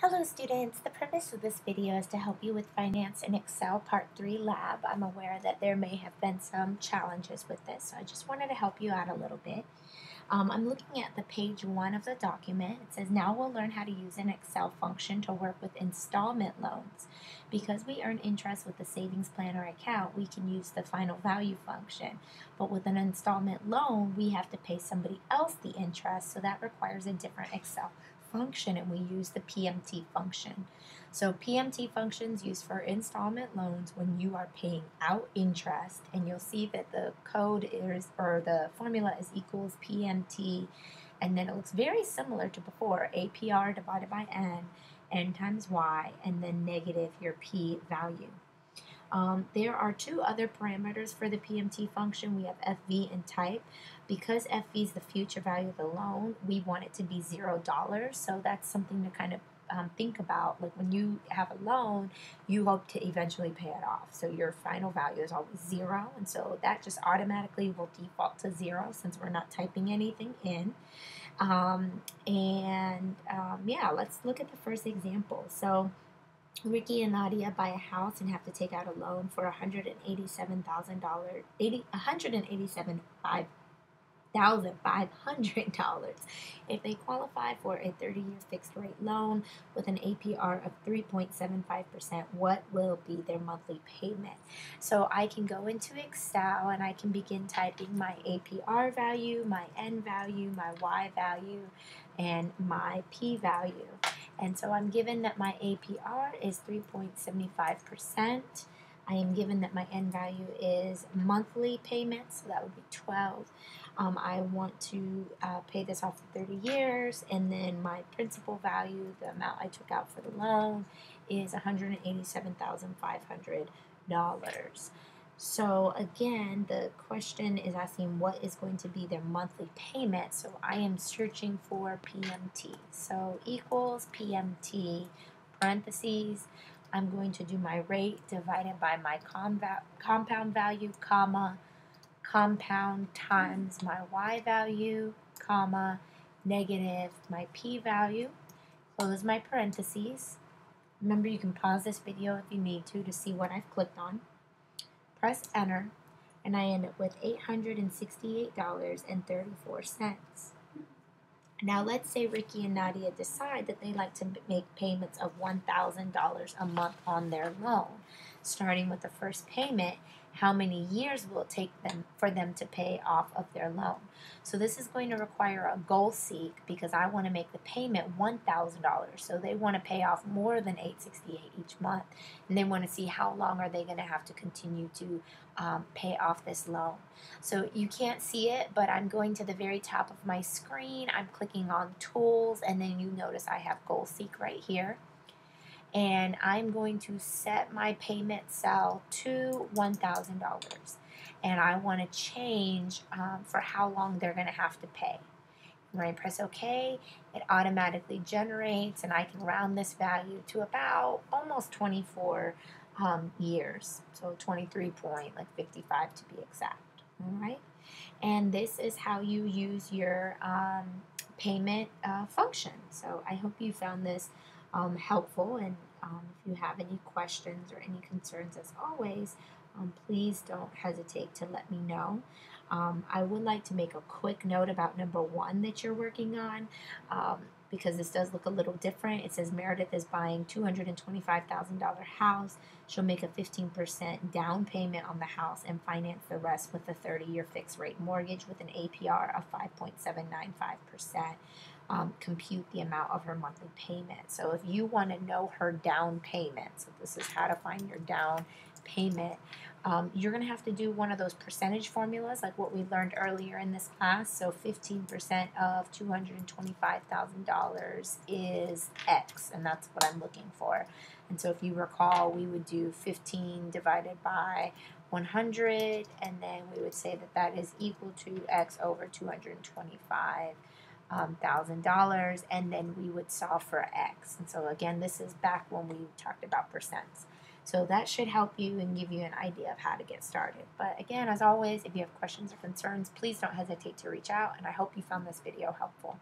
Hello students, the purpose of this video is to help you with Finance in Excel Part 3 Lab. I'm aware that there may have been some challenges with this, so I just wanted to help you out a little bit. I'm looking at the page 1 of the document. It says, now we'll learn how to use an Excel function to work with installment loans. Because we earn interest with the savings plan or account, we can use the final value function. But with an installment loan, we have to pay somebody else the interest, so that requires a different Excel function, and we use the PMT function. So PMT functions used for installment loans when you are paying out interest, and you'll see that the code is, or the formula is equals PMT, and then it looks very similar to before, APR divided by n times y, and then negative your P value. There are two other parameters for the PMT function. We have FV and type. Because FV is the future value of the loan, we want it to be $0. So that's something to kind of think about. Like when you have a loan, you hope to eventually pay it off. So your final value is always 0. And so that just automatically will default to 0 since we're not typing anything in. Yeah, let's look at the first example. So Ricky and Nadia buy a house and have to take out a loan for $187,500. If they qualify for a 30-year fixed rate loan with an APR of 3.75%, what will be their monthly payment? So I can go into Excel and I can begin typing my APR value, my N value, my Y value, and my P value. And so I'm given that my APR is 3.75%. I am given that my N value is monthly payments, so that would be 12. I want to pay this off for 30 years, and then my principal value, the amount I took out for the loan, is $187,500. So again, the question is asking what is going to be their monthly payment. So I am searching for PMT. So equals PMT, parentheses, I'm going to do my rate divided by my compound value, comma, compound times my Y value, comma, negative my P value, close my parentheses. Remember, you can pause this video if you need to see what I've clicked on. Press enter, and I end up with $868.34. Now let's say Ricky and Nadia decide that they like to make payments of $1,000 a month on their loan. Starting with the first payment, how many years will it take for them to pay off of their loan? So this is going to require a goal seek because I want to make the payment $1,000. So they want to pay off more than $868 each month, and they want to see how long are they going to have to continue to pay off this loan. So you can't see it, but I'm going to the very top of my screen. I'm clicking on Tools, and then you notice I have Goal Seek right here. And I'm going to set my payment cell to $1,000. And I want to change for how long they're going to have to pay. When I press OK, it automatically generates, and I can round this value to about almost 24 years. So 23.55 to be exact. All right. And this is how you use your payment function. So I hope you found this helpful, and if you have any questions or any concerns, as always, please don't hesitate to let me know. I would like to make a quick note about number 1 that you're working on, because this does look a little different. It says Meredith is buying $225,000 house. She'll make a 15% down payment on the house and finance the rest with a 30-year fixed rate mortgage with an APR of 5.795%. Compute the amount of her monthly payment. So if you want to know her down payment, so this is how to find your down payment, you're going to have to do one of those percentage formulas like what we learned earlier in this class. So 15% of $225,000 is X, and that's what I'm looking for. And so if you recall, we would do 15 divided by 100, and then we would say that that is equal to X over $225,000, and then we would solve for X. And so again, this is back when we talked about percents. So that should help you and give you an idea of how to get started. But again, as always, if you have questions or concerns, please don't hesitate to reach out, and I hope you found this video helpful.